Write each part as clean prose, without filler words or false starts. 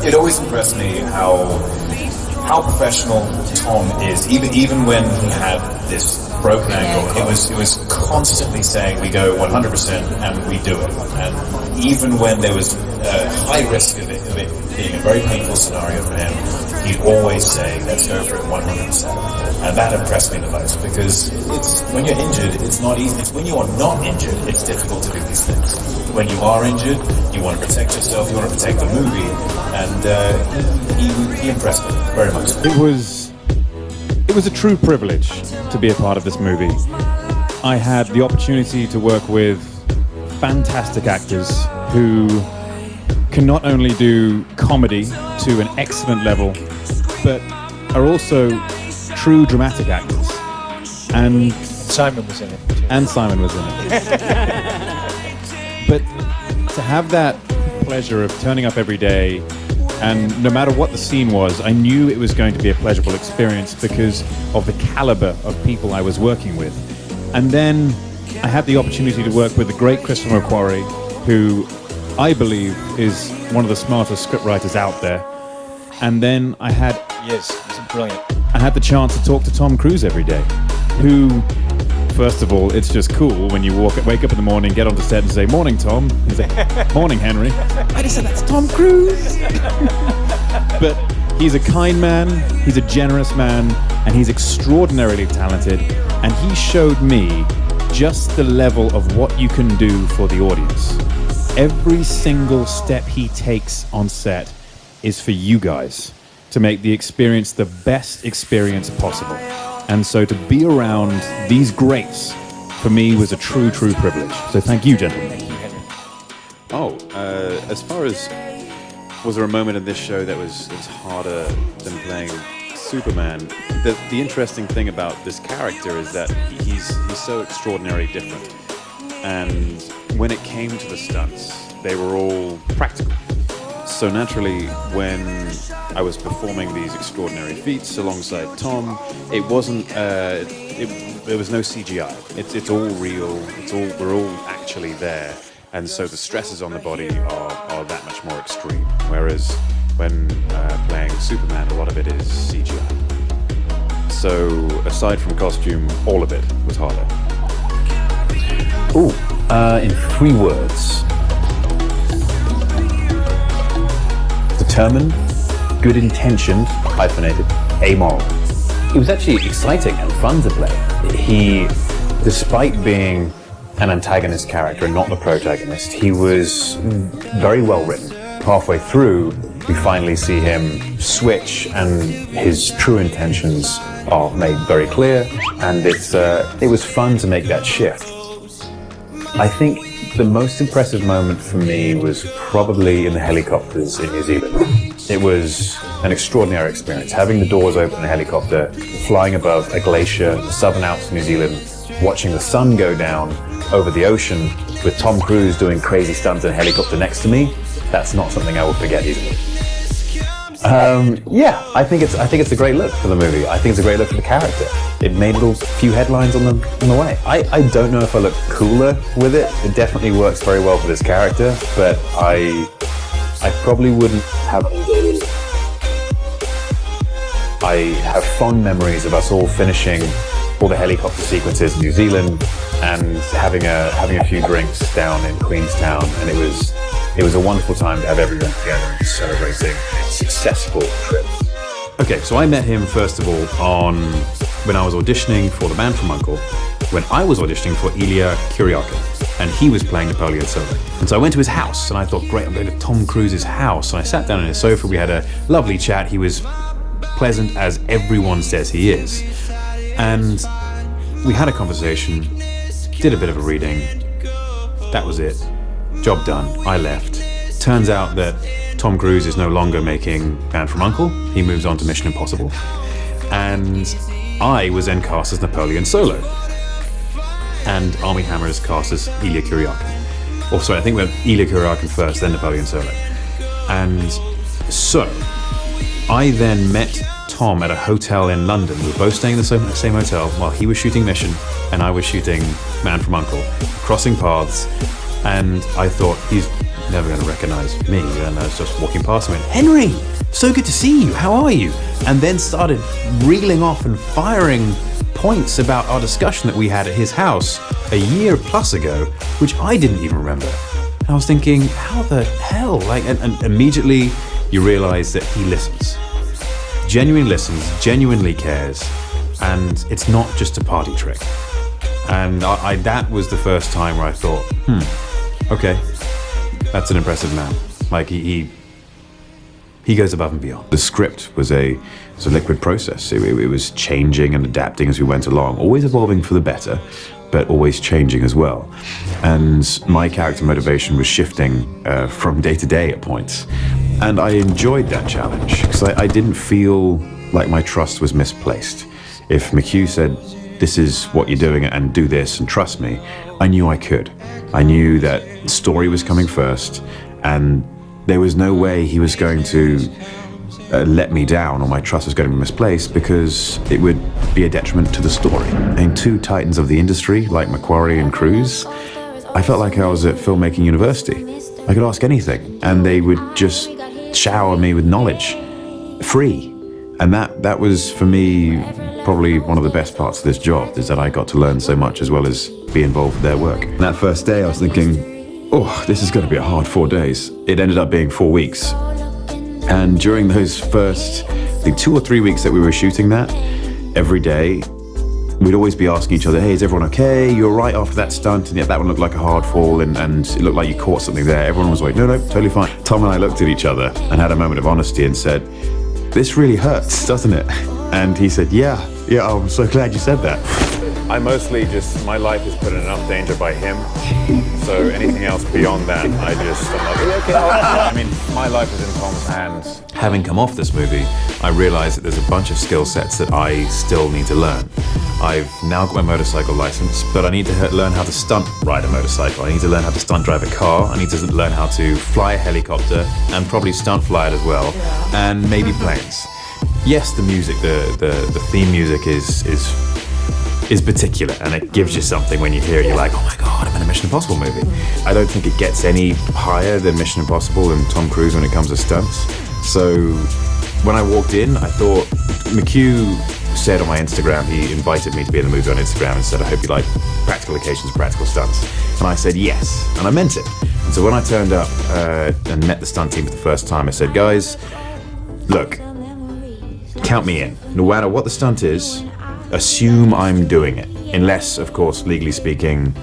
it always impressed me how professional Tom is. Even when he had this broken ankle, it was constantly saying, we go 100% and we do it. And even when there was a high risk of it being a very painful scenario for him, he'd always say, let's go for it 100%. And that impressed me the most, because when you're injured, it's not easy. It's when you are not injured, it's difficult to do these things. When you are injured, you want to protect yourself, you want to protect the movie, and he impressed me very much. It was a true privilege to be a part of this movie. I had the opportunity to work with fantastic actors who can not only do comedy to an excellent level, but are also true dramatic actors. And Simon was in it. But to have that pleasure of turning up every day, and no matter what the scene was, I knew it was going to be a pleasurable experience because of the caliber of people I was working with. And then I had the opportunity to work with the great Christopher McQuarrie, who I believe is one of the smartest scriptwriters out there. And then Yes, he's brilliant. I had the chance to talk to Tom Cruise every day, who, first of all, it's just cool when you wake up in the morning, get onto set and say, morning, Tom. He's like, morning, Henry. I just said, that's Tom Cruise. But he's a kind man, he's a generous man, and he's extraordinarily talented. And he showed me just the level of what you can do for the audience. Every single step he takes on set is for you guys to make the experience the best experience possible. And so to be around these greats, for me, was a true privilege. So thank you, gentlemen. As far as, was there a moment in this show that was harder than playing Superman? The interesting thing about this character is that he's so extraordinarily different. And when it came to the stunts, they were all practical. So naturally, when I was performing these extraordinary feats alongside Tom, it wasn't. There was no CGI. It's all real. We're all actually there, and so the stresses on the body are that much more extreme. Whereas when playing Superman, a lot of it is CGI. So aside from costume, all of it was harder. In 3 words. Determined, good intentioned, hyphenated, amoral. It was actually exciting and fun to play. He, despite being an antagonist character and not the protagonist, he was very well written. Halfway through, we finally see him switch and his true intentions are made very clear, and it was fun to make that shift. I think the most impressive moment for me was probably in the helicopters in New Zealand. It was an extraordinary experience. Having the doors open in a helicopter, flying above a glacier in the southern Alps of New Zealand, watching the sun go down over the ocean with Tom Cruise doing crazy stunts in a helicopter next to me, that's not something I will forget easily. I think it's a great look for the movie. I think it's a great look for the character. It made a few headlines on the way. I don't know if I look cooler with it. It definitely works very well for this character, but I probably wouldn't have. I have fond memories of us all finishing all the helicopter sequences in New Zealand and having a few drinks down in Queenstown, and it was a wonderful time to have everyone together and celebrating a successful trip. Okay, so I met him first of all when I was auditioning for The Man from U.N.C.L.E., when I was auditioning for Ilya Kuryakin, and he was playing Napoleon Solo. And so I went to his house, and I thought, great, I'm going to Tom Cruise's house. And I sat down on his sofa, we had a lovely chat. He was pleasant as everyone says he is. And we had a conversation, did a bit of a reading. That was it. Job done. I left. Turns out that Tom Cruise is no longer making Man from U.N.C.L.E. He moves on to Mission Impossible. And I was then cast as Napoleon Solo. And Armie Hammer is cast as Ilya Kuryakin. Or sorry, I think we went Ilya Kuryakin first, then Napoleon Solo. And so, I then met Tom at a hotel in London. We were both staying in the same hotel while he was shooting Mission and I was shooting Man from U.N.C.L.E., crossing paths, and I thought, never going to recognize me. And I was just walking past him and, Henry, so good to see you. How are you? And then started reeling off and firing points about our discussion that we had at his house a year plus ago, which I didn't even remember. And I was thinking, how the hell? And immediately you realize that he listens. Genuinely listens, genuinely cares, and it's not just a party trick. And that was the first time where I thought, okay, that's an impressive man. Like he goes above and beyond. The script was a liquid process. It was changing and adapting as we went along, always evolving for the better, but always changing as well. And my character motivation was shifting from day to day at points. And I enjoyed that challenge because I didn't feel like my trust was misplaced. If McHugh said, this is what you're doing and do this and trust me, I knew I could. I knew that story was coming first and there was no way he was going to let me down or my trust was going to be misplaced because it would be a detriment to the story. And two titans of the industry like Macquarie and Cruise, I felt like I was at Filmmaking University. I could ask anything and they would just shower me with knowledge, free. And that was, for me, probably one of the best parts of this job, is that I got to learn so much as well as be involved with their work. And that first day I was thinking, oh, this is going to be a hard 4 days. It ended up being 4 weeks. And during those first, I think 2 or 3 weeks that we were shooting that, every day, we'd always be asking each other, hey, is everyone okay? You're right after that stunt, and yet that one looked like a hard fall, and it looked like you caught something there. Everyone was like, no, totally fine. Tom and I looked at each other and had a moment of honesty and said, this really hurts, doesn't it? And he said, yeah, I'm so glad you said that. I mostly my life is put in enough danger by him, so anything else beyond that, I'm not. I mean, my life is in Tom's hands. Having come off this movie, I realized that there's a bunch of skill sets that I still need to learn. I've now got my motorcycle license, but I need to learn how to stunt ride a motorcycle. I need to learn how to stunt drive a car. I need to learn how to fly a helicopter and probably stunt fly it as well, and maybe planes. Yes, the music, the theme music is particular, and it gives you something when you hear it. You're like, oh my God, I'm in a Mission Impossible movie. I don't think it gets any higher than Mission Impossible and Tom Cruise when it comes to stunts. So when I walked in, I thought, McHugh said on my Instagram, he invited me to be in the movie on Instagram and said, I hope you like practical occasions, practical stunts. And I said yes, and I meant it. And so when I turned up and met the stunt team for the first time, I said, guys, look, count me in. No matter what the stunt is, assume I'm doing it. Unless, of course, legally speaking,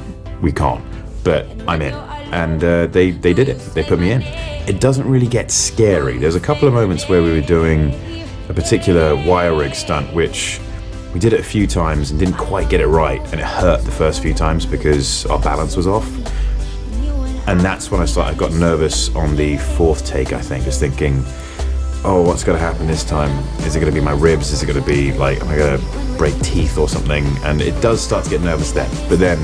we can't. But I'm in. And they did it. They put me in. It doesn't really get scary. There's a couple of moments where we were doing a particular wire rig stunt, which we did it a few times and didn't quite get it right. And it hurt the first few times because our balance was off. And that's when I got nervous on the fourth take, I think, just thinking, oh, what's going to happen this time? Is it going to be my ribs? Is it going to be like, am I going to break teeth or something? And it does start to get nervous then. But then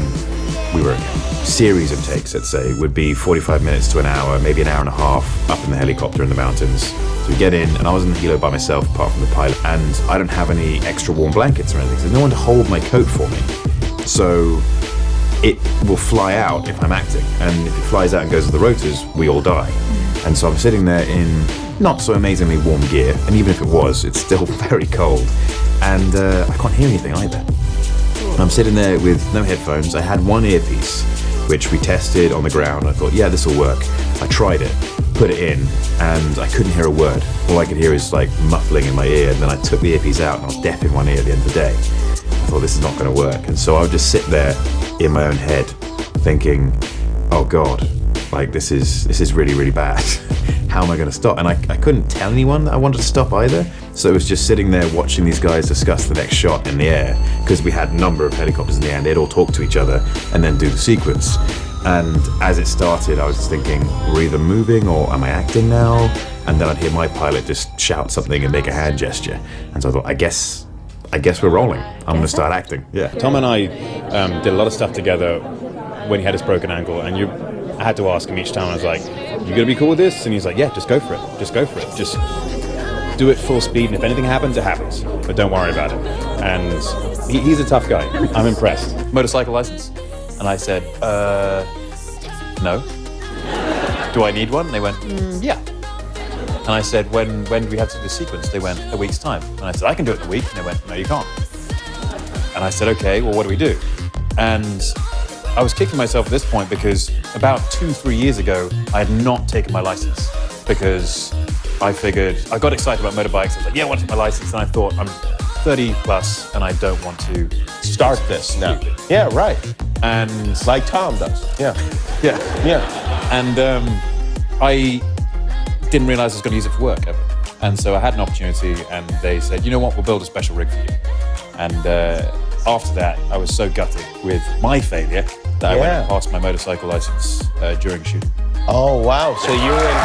we were a series of takes, let's say, would be 45 minutes to an hour, maybe an hour and a half up in the helicopter in the mountains. So we get in, and I was in the helo by myself apart from the pilot, and I don't have any extra warm blankets or anything. So there's no one to hold my coat for me. So it will fly out if I'm acting. And if it flies out and goes to the rotors, we all die. And so I'm sitting there in not so amazingly warm gear, and even if it was, it's still very cold, and I can't hear anything either. And I'm sitting there with no headphones. I had one earpiece, which we tested on the ground. I thought, yeah, this will work. I tried it, put it in, and I couldn't hear a word. All I could hear is like muffling in my ear, and then I took the earpiece out and I was deaf in one ear at the end of the day. I thought, this is not going to work. And so I would just sit there in my own head thinking, oh God, like this is really, really bad. How am I going to stop? And I couldn't tell anyone that I wanted to stop either. So it was just sitting there watching these guys discuss the next shot in the air, because we had a number of helicopters in the air and they'd all talk to each other and then do the sequence. And as it started, I was just thinking, we're either moving or am I acting now? And then I'd hear my pilot just shout something and make a hand gesture. And so I thought, I guess we're rolling. I'm going to start acting. Yeah. Tom and I did a lot of stuff together when he had his broken ankle, and I had to ask him each time. I was like, you gonna be cool with this? And he's like, yeah, just go for it. Just go for it. Just do it full speed, and if anything happens, it happens. But don't worry about it. And he's a tough guy. I'm impressed. Motorcycle license? And I said, no. do I need one? And they went, yeah. And I said, when do we have to do the sequence? They went, a week's time. And I said, I can do it in a week. And they went, no, you can't. And I said, okay, well, what do we do? And I was kicking myself at this point because about 2-3 years ago, I had not taken my license because I figured, I got excited about motorbikes. I was like, yeah, I want to take my license. And I thought, I'm 30 plus and I don't want to Start this now. Yeah, right. And Like Tom does. Yeah. yeah. Yeah. And I didn't realize I was going to use it for work ever. And so I had an opportunity and they said, you know what, we'll build a special rig for you. And after that, I was so gutted with my failure that I went and passed my motorcycle license during shooting. Oh, wow. So you and...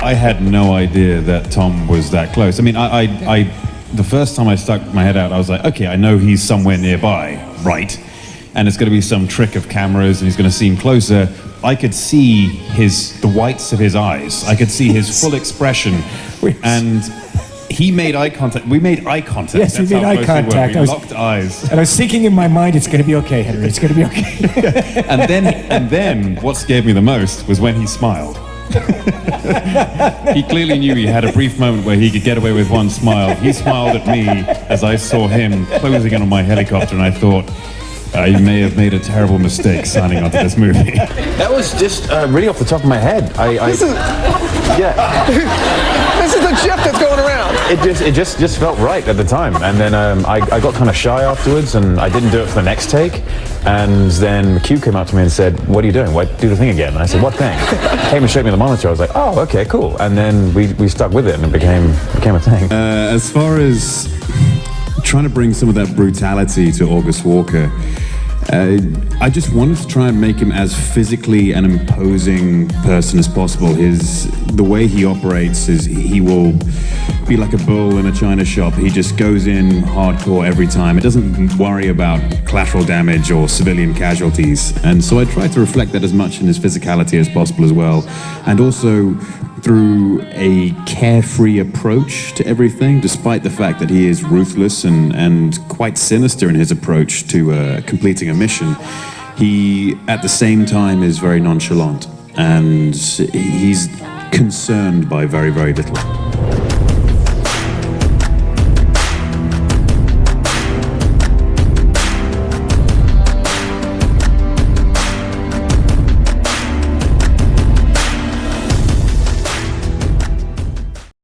I had no idea that Tom was that close. I mean, I the first time I stuck my head out, I was like, okay, I know he's somewhere nearby, right? And it's going to be some trick of cameras and he's going to seem closer. I could see the whites of his eyes. I could see his full expression. And he made eye contact. We made eye contact. Yes, we made eye contact. We locked eyes. And I was thinking in my mind, it's going to be okay, Henry. It's going to be okay. And then what scared me the most was when he smiled. He clearly knew he had a brief moment where he could get away with one smile. He smiled at me as I saw him closing in on my helicopter, and I thought, I may have made a terrible mistake signing onto this movie. That was just really off the top of my head. This is the chip that's going around. It just felt right at the time, and then I got kind of shy afterwards, and I didn't do it for the next take. And then McHugh came up to me and said, "What are you doing? Why do the thing again?" And I said, "What thing?" Came and showed me the monitor. I was like, "Oh, okay, cool." And then we stuck with it, and it became a thing. As far as trying to bring some of that brutality to August Walker, I just wanted to try and make him as physically an imposing person as possible. The way he operates is he will be like a bull in a china shop. He just goes in hardcore every time. It doesn't worry about collateral damage or civilian casualties. And so I tried to reflect that as much in his physicality as possible as well. And also through a carefree approach to everything, despite the fact that he is ruthless and quite sinister in his approach to completing a mission. He, at the same time, is very nonchalant, and he's concerned by very, very little.